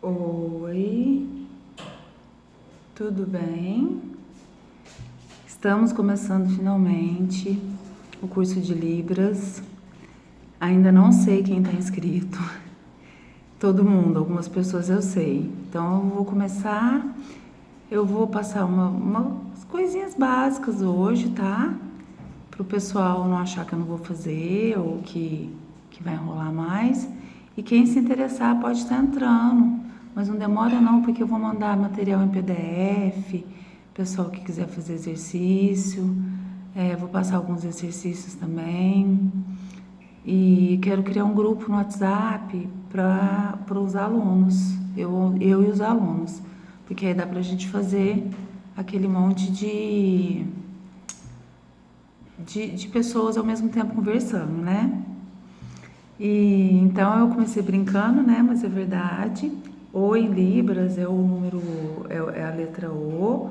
Oi, tudo bem? Estamos começando finalmente o curso de Libras. Ainda não sei quem está inscrito. Todo mundo, algumas pessoas eu sei. Então eu vou começar, eu vou passar umas coisinhas básicas hoje, tá? Para o pessoal não achar que eu não vou fazer ou que vai enrolar mais. E quem se interessar pode estar entrando, mas não demora não, porque eu vou mandar material em PDF, pessoal que quiser fazer exercício, vou passar alguns exercícios também. E quero criar um grupo no WhatsApp para os alunos, eu e os alunos, porque aí dá para a gente fazer aquele monte de pessoas ao mesmo tempo conversando, né? E então eu comecei brincando, né? Mas é verdade. O em Libras é o número, é a letra O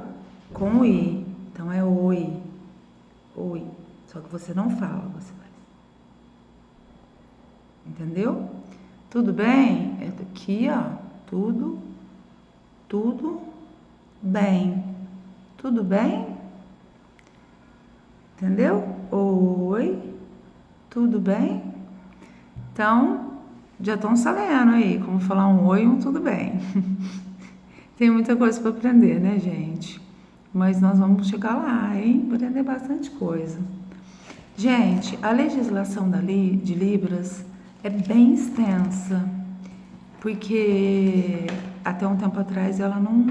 com o I. Então é oi, oi. Só que você não fala, você faz. Entendeu? Tudo bem? É daqui, ó. Tudo bem. Tudo bem? Entendeu? Oi, tudo bem? Então, já estão sabendo aí como falar um oi e um tudo bem. Tem muita coisa para aprender, né, gente? Mas nós vamos chegar lá, hein? Aprender bastante coisa. Gente, a legislação de Libras é bem extensa, porque até um tempo atrás ela não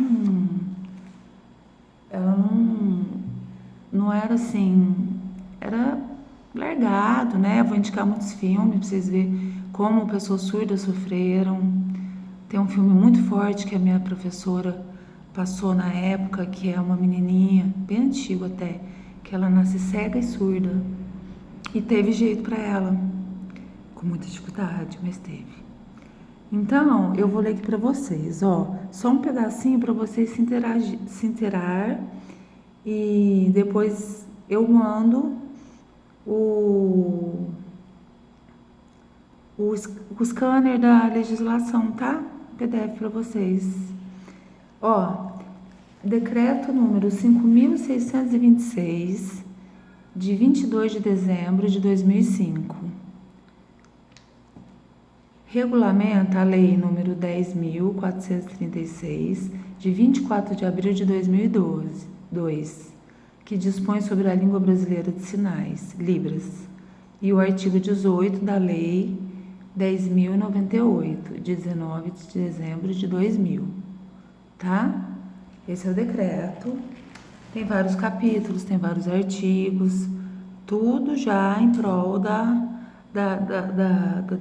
era assim, era largado, né? Vou indicar muitos filmes para vocês verem como pessoas surdas sofreram. Tem um filme muito forte que a minha professora passou na época, que é uma menininha, bem antigo até, que ela nasce cega e surda. E teve jeito para ela, com muita dificuldade, mas teve. Então, eu vou ler aqui para vocês, ó, só um pedacinho para vocês se inteirar e depois eu mando o, o scanner da legislação, tá? PDF para vocês. Ó, decreto número 5.626, de 22 de dezembro de 2005. Regulamenta a lei número 10.436, de 24 de abril de 2002, que dispõe sobre a língua brasileira de sinais, Libras, e o artigo 18 da lei 10.098, de 19 de dezembro de 2000, tá? Esse é o decreto. Tem vários capítulos, tem vários artigos, tudo já em prol da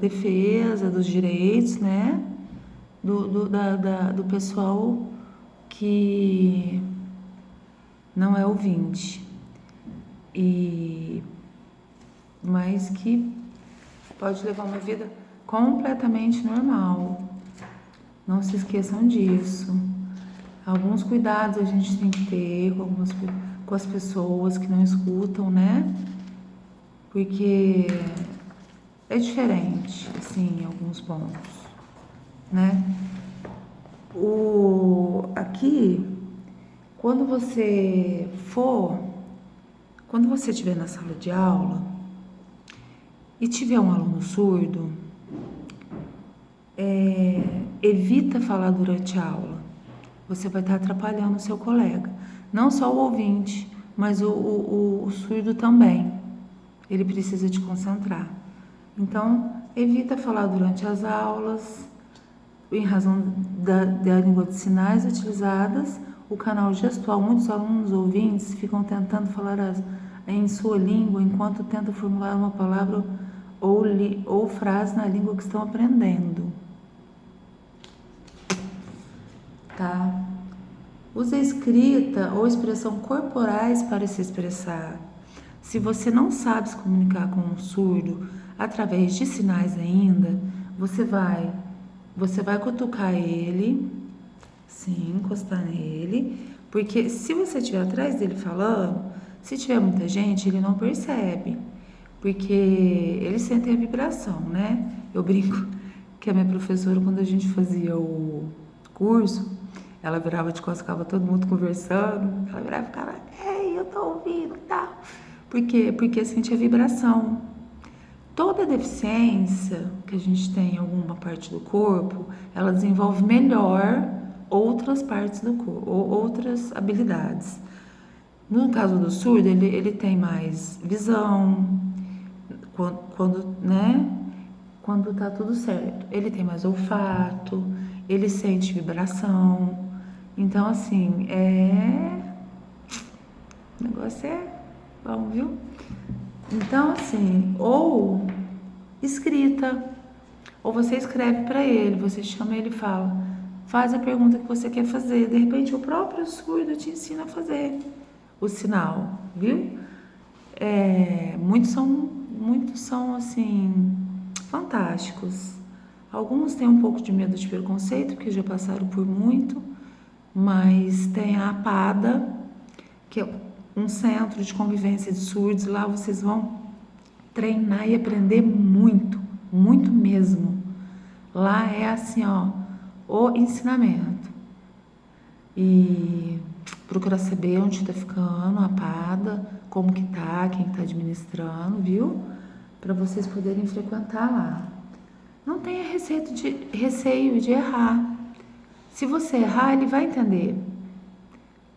defesa dos direitos, né? Do pessoal que não é ouvinte, mas que pode levar uma vida completamente normal. Não se esqueçam disso. Alguns cuidados a gente tem que ter com as pessoas que não escutam, né? Porque é diferente, assim, em alguns pontos, né? Aqui, quando você estiver na sala de aula e tiver um aluno surdo, evita falar durante a aula. Você vai estar atrapalhando o seu colega. Não só o ouvinte, mas o surdo também. Ele precisa te concentrar. Então, evita falar durante as aulas, em razão da língua de sinais utilizadas, o canal gestual. Muitos alunos ouvintes ficam tentando falar em sua língua enquanto tentam formular uma palavra ou frase na língua que estão aprendendo. Tá? Use a escrita ou expressão corporais para se expressar. Se você não sabe se comunicar com um surdo através de sinais ainda, você vai cutucar ele, sim, encostar nele, porque se você estiver atrás dele falando, se tiver muita gente, ele não percebe, porque ele sente a vibração, né? Eu brinco que a minha professora, quando a gente fazia curso, ela virava de costas, ficava todo mundo conversando, ela virava e ficava, ei, eu tô ouvindo e tal. Por quê? Porque sente a vibração. Toda deficiência que a gente tem em alguma parte do corpo, ela desenvolve melhor outras partes do corpo, ou outras habilidades. No caso do surdo, ele tem mais visão, quando tá tudo certo. Ele tem mais olfato, ele sente vibração. Então, assim, o negócio é bom, viu? Então, assim, ou escrita, ou você escreve para ele, você chama ele e fala, faz a pergunta que você quer fazer. De repente, o próprio surdo te ensina a fazer o sinal, viu? Muitos são, assim, fantásticos. Alguns têm um pouco de medo de preconceito, porque já passaram por muito, mas tem a APADA, que é um centro de convivência de surdos. Lá vocês vão treinar e aprender muito, muito mesmo. Lá é assim, ó, o ensinamento. E procura saber onde tá ficando a APADA, como que tá, quem tá administrando, viu? Para vocês poderem frequentar lá. Não tenha receio de errar. Se você errar, ele vai entender.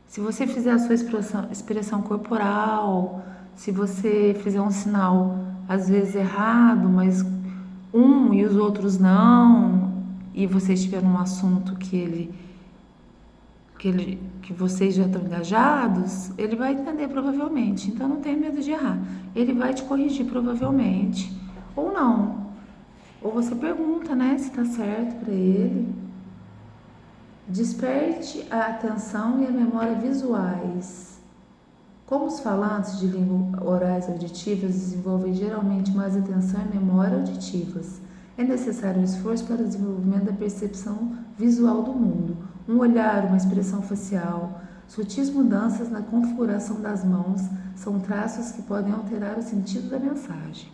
Se você fizer a sua expressão corporal, se você fizer um sinal às vezes errado, mas um e os outros não, e você estiver num assunto que vocês já estão engajados, ele vai entender provavelmente. Então não tenha medo de errar. Ele vai te corrigir provavelmente, ou não. Ou você pergunta, né, se tá certo para ele. Desperte a atenção e a memória visuais. Como os falantes de língua orais auditivas desenvolvem geralmente mais atenção e memória auditivas, é necessário um esforço para o desenvolvimento da percepção visual do mundo. Um olhar, uma expressão facial, sutis mudanças na configuração das mãos são traços que podem alterar o sentido da mensagem.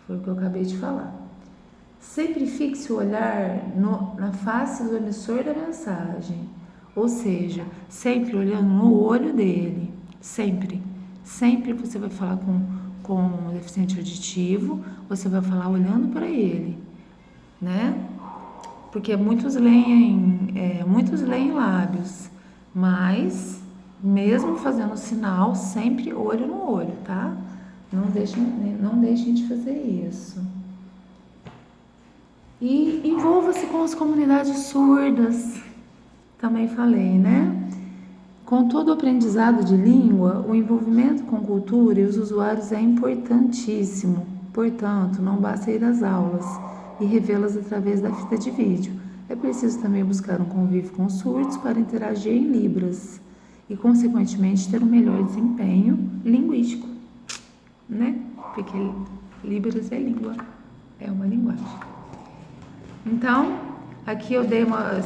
Foi o que eu acabei de falar. Sempre fixe o olhar na face do emissor da mensagem, ou seja, sempre olhando no olho dele, sempre você vai falar com um deficiente auditivo, você vai falar olhando para ele, né? Porque muitos leem lábios, mas mesmo fazendo sinal, sempre olho no olho, tá? Não deixem de fazer isso. E envolva-se com as comunidades surdas, também falei, né? Com todo o aprendizado de língua, o envolvimento com cultura e os usuários é importantíssimo. Portanto, não basta ir às aulas e revê-las através da fita de vídeo. É preciso também buscar um convívio com os surdos para interagir em Libras e, consequentemente, ter um melhor desempenho linguístico, né? Porque Libras é língua, é uma linguagem. Então, aqui eu dei uma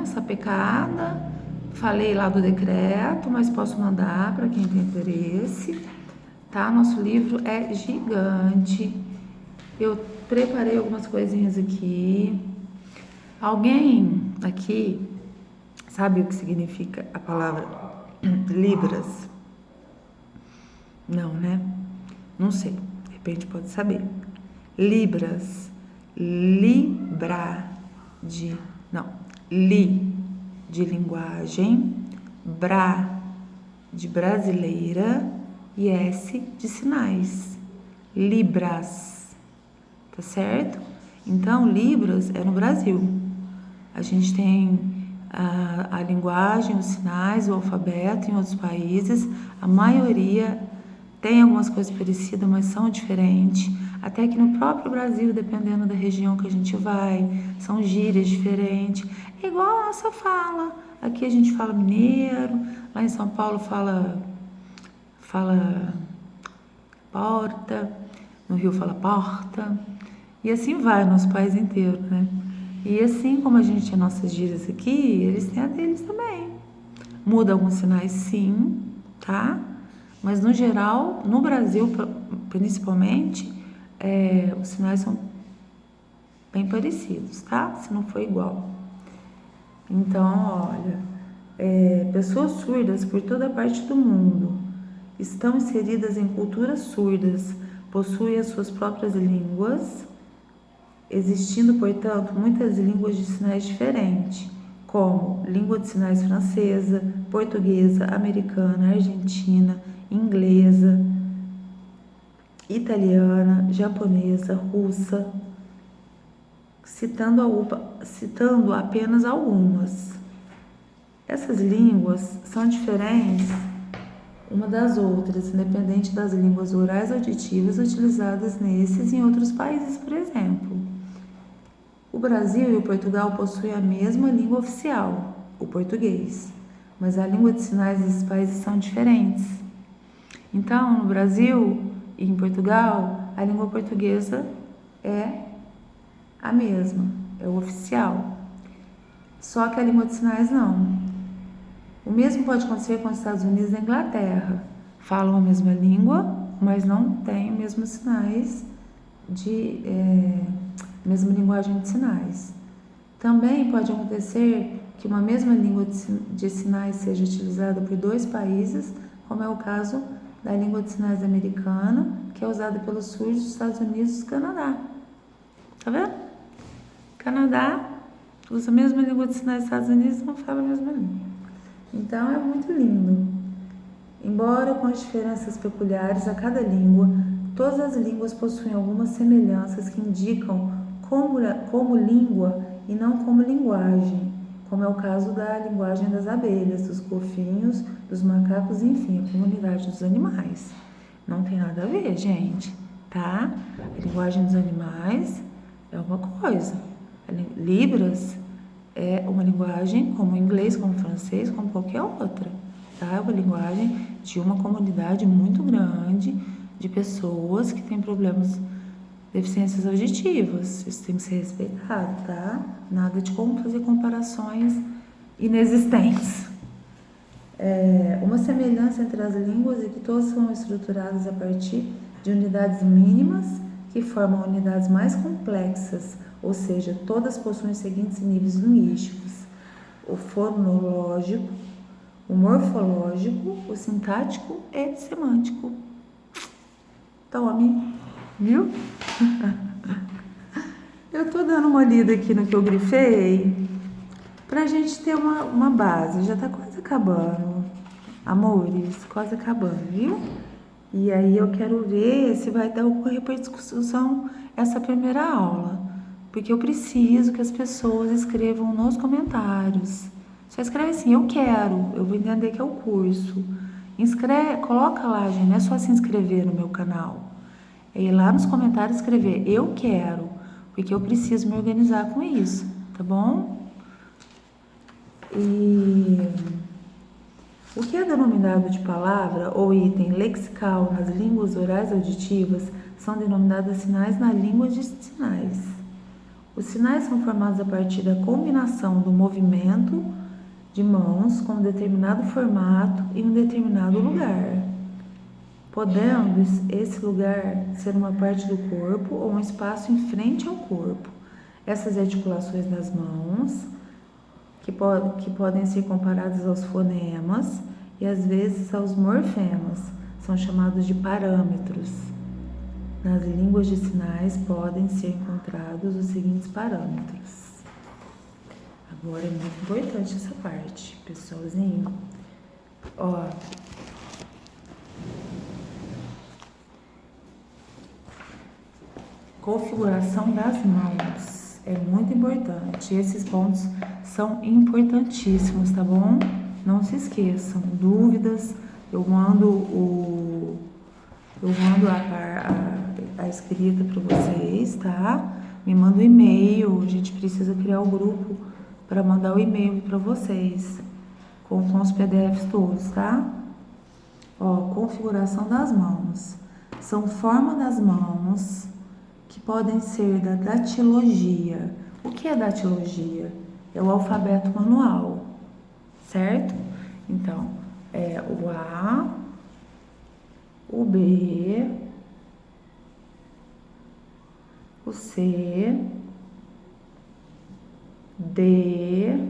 sapecada, falei lá do decreto, mas posso mandar para quem tem interesse, tá? Nosso livro é gigante. Eu preparei algumas coisinhas aqui. Alguém aqui sabe o que significa a palavra Libras? Não, né? Não sei, de repente pode saber. Libras. Li de linguagem, bra de brasileira e S de sinais. Libras, tá certo? Então, Libras é no Brasil. A gente tem a linguagem, os sinais, o alfabeto em outros países. A maioria tem algumas coisas parecidas, mas são diferentes. Até que no próprio Brasil, dependendo da região que a gente vai, são gírias diferentes. É igual a nossa fala. Aqui a gente fala mineiro, lá em São Paulo fala porta, no Rio fala porta. E assim vai, nosso país inteiro, né? E assim como a gente tem nossas gírias aqui, eles têm a deles também. Muda alguns sinais, sim, tá? Mas no geral, no Brasil principalmente, os sinais são bem parecidos, tá? Se não for igual. Então, olha, pessoas surdas por toda parte do mundo estão inseridas em culturas surdas, possuem as suas próprias línguas, existindo, portanto, muitas línguas de sinais diferentes, como língua de sinais francesa, portuguesa, americana, argentina, inglesa, italiana, japonesa, russa, citando apenas algumas. Essas línguas são diferentes uma das outras, independente das línguas orais auditivas utilizadas nesses e em outros países, por exemplo. O Brasil e o Portugal possuem a mesma língua oficial, o português, mas a língua de sinais desses países são diferentes. Então, no Brasil e em Portugal, a língua portuguesa é a mesma, é o oficial. Só que a língua de sinais não. O mesmo pode acontecer com os Estados Unidos e a Inglaterra. Falam a mesma língua, mas não têm os mesmos sinais mesma linguagem de sinais. Também pode acontecer que uma mesma língua de sinais seja utilizada por dois países, como é o caso da língua de sinais americana, que é usada pelos surdos dos Estados Unidos e do Canadá. Tá vendo? Canadá usa a mesma língua de sinais dos Estados Unidos e não fala a mesma língua. Então é muito lindo. Embora com as diferenças peculiares a cada língua, todas as línguas possuem algumas semelhanças que indicam como língua e não como linguagem, como é o caso da linguagem das abelhas, dos golfinhos, dos macacos, enfim, a comunidade dos animais. Não tem nada a ver, gente, tá? A linguagem dos animais é uma coisa. Libras é uma linguagem como o inglês, como o francês, como qualquer outra, tá? É uma linguagem de uma comunidade muito grande de pessoas que têm problemas, deficiências auditivas. Isso tem que ser respeitado, tá? Nada de como fazer comparações inexistentes. Uma semelhança entre as línguas é que todas são estruturadas a partir de unidades mínimas que formam unidades mais complexas, ou seja, todas possuem os seguintes níveis linguísticos: o fonológico, o morfológico, o sintático e semântico. Tome, viu? Eu tô dando uma lida aqui no que eu grifei pra gente ter uma base. Já tá quase acabando, amores, quase acabando, viu? E aí eu quero ver se vai dar ocorrer para discussão essa primeira aula, porque eu preciso que as pessoas escrevam nos comentários. Só escreve assim, eu quero, eu vou entender que é o curso. Coloca lá, gente, não é só se inscrever no meu canal. É ir lá nos comentários escrever, eu quero, porque eu preciso me organizar com isso, tá bom? E o que é denominado de palavra ou item lexical nas línguas orais auditivas são denominadas sinais na língua de sinais. Os sinais são formados a partir da combinação do movimento de mãos com um determinado formato em um determinado lugar, podendo esse lugar ser uma parte do corpo ou um espaço em frente ao corpo. Essas articulações das mãos, que podem ser comparadas aos fonemas e às vezes aos morfemas, são chamados de parâmetros. Nas línguas de sinais podem ser encontrados os seguintes parâmetros. Agora é muito importante essa parte, pessoalzinho. Ó, configuração das mãos é muito importante. Esses pontos são importantíssimos, tá bom? Não se esqueçam. Dúvidas, eu mando a escrita para vocês, tá? Me manda um e-mail, a gente precisa criar um grupo para mandar o e-mail para vocês com os PDFs todos, tá? Ó, configuração das mãos. São formas das mãos que podem ser da datilogia. O que é datilogia? É o alfabeto manual, certo? Então, é o A, o B, o C, D,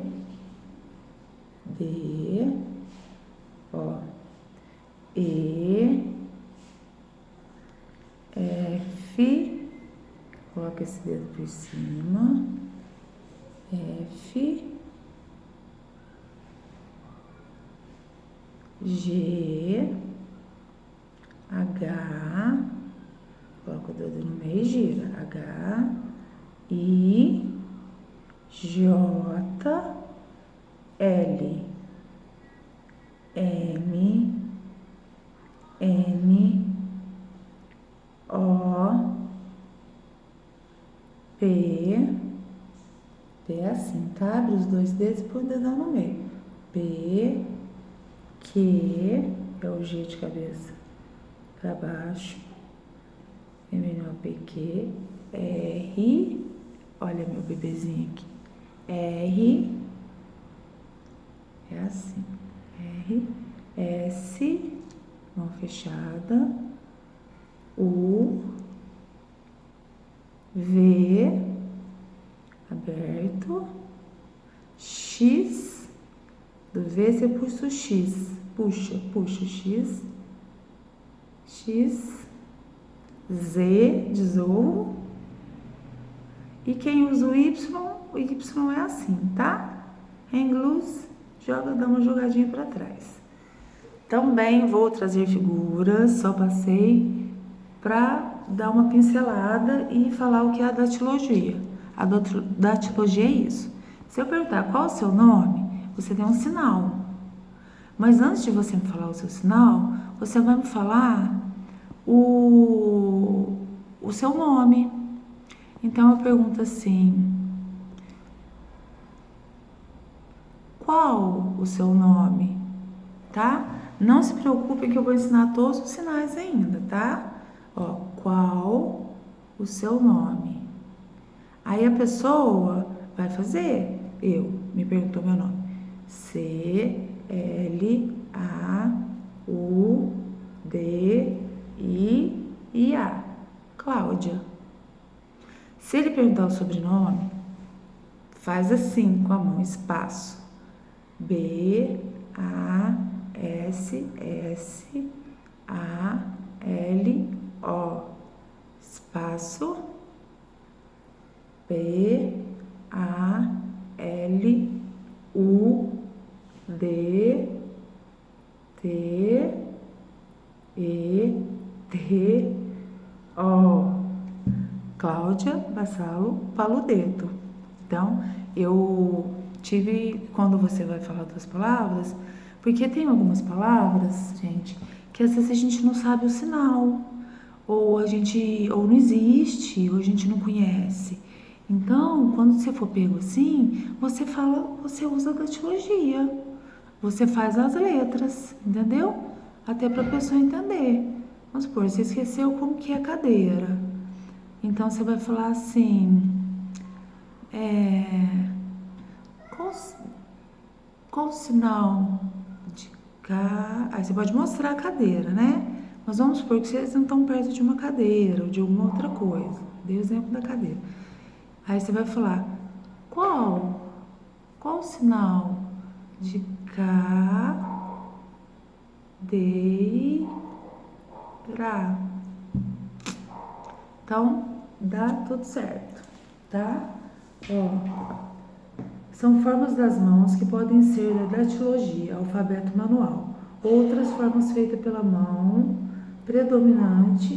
S, dedo por cima, F, G, H, coloca o dedo no meio e gira, H, I, J, L, M, N, O, P, P é assim, tá? Abre os dois dedos e põe o dedão no meio. P, Q, é o G de cabeça para baixo. M, P, Q, R, olha meu bebezinho aqui. R, é assim. R, S, mão fechada. U, V, aberto. X, do V você puxa o X, puxa o X. X, Z de zorro. E quem usa o Y é assim, tá? Hang loose, dá uma jogadinha para trás. Também vou trazer figuras, só passei para dar uma pincelada e falar o que é a datilogia. A datilogia é isso. Se eu perguntar qual é o seu nome, você tem um sinal. Mas antes de você me falar o seu sinal, você vai me falar o seu nome. Então eu pergunto assim: qual o seu nome? Tá? Não se preocupe que eu vou ensinar todos os sinais ainda, tá? Ó, qual o seu nome? Aí a pessoa vai fazer. Me perguntou meu nome. C, L, A, U, D, I, A. Cláudia. Se ele perguntar o sobrenome, faz assim com a mão, espaço. B, A, S, S, A, L, O. Espaço. P, A, L, U, D, T, E, T, O. Cláudia Bassalo Paludeto. Então, eu tive, quando você vai falar das palavras, porque tem algumas palavras, gente, que às vezes a gente não sabe o sinal, ou não existe, ou a gente não conhece. Então, quando você for pego assim, você usa a datilogia. Você faz as letras, entendeu? Até para a pessoa entender. Vamos supor, você esqueceu como que é cadeira. Então, você vai falar assim, qual o sinal de cá? Aí você pode mostrar a cadeira, né? Mas vamos supor que vocês não estão perto de uma cadeira ou de alguma outra coisa. Dei o exemplo da cadeira. Aí você vai falar, qual o sinal de cadeira? Então, dá tudo certo, tá? Ó, são formas das mãos que podem ser da datilogia, alfabeto manual. Outras formas feitas pela mão predominante